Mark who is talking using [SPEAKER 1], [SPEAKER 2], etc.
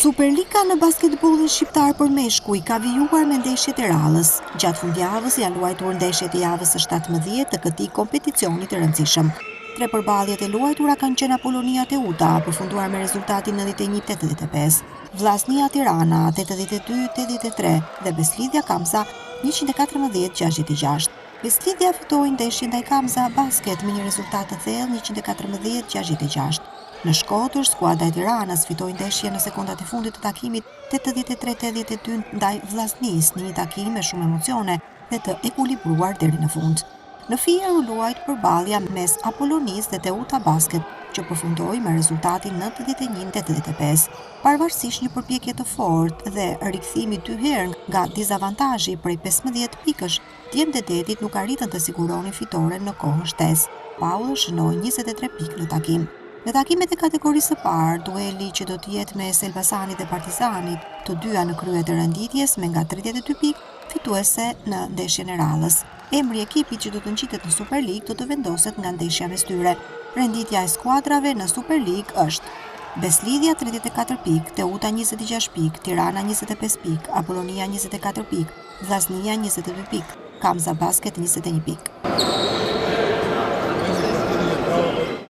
[SPEAKER 1] Superliga në basketbollin shqiptar për meshkuj ka vijuar me ndeshjet e radhës. Gjatë fundjavës janë luajtur ndeshjet e javës së 17 të këtij kompeticioni të rëndësishëm. Tre përballjet e luajtura kanë qenë Apolonia Teuta, përfunduar me rezultatin 91-85, Vllaznia Tirana 82-83 dhe Beslidja Kamsa 114-66. Beslidja fitoi ndeshjen ndaj Kamsa Basket me një rezultat të thellë 114-66. Në Shkodër, skuadra e Tiranës fitoi ndeshjen në sekondat e fundit të takimit 83-82 ndaj Vllaznisë, në një takim me shumë emocione dhe të ekuilibruar deri në fund. Në Fier u luajt përballja mes Apolonisë dhe Teuta Basket, që përfundoi me rezultatin 91-85. Pavarësisht një përpjekje të fortë dhe rikthimi dy herë nga dizavantazhi prej 15 pikësh, djemtë e Detit nuk arritën të siguronin fitoren në kohën shtesë. Paul shënoi 23 pikë në takim. Në takimet e kategorisë së parë, dueli që do të jetë mes Elbasanit dhe Partizanit, të dyja në krye të renditjes me nga 32 pikë, fituese në ndeshjen e radhës. Emri i ekipit që do të ngjitet në Super League do të vendoset nga ndeshja mes tyre. Renditja e skuadrave në Super League është: Beslidja 34 pikë, Teuta 26 pikë, Tirana 25 pikë, Apolonia 24 pikë, Vllaznia 22 pikë, Kamsa Basket 21 pikë.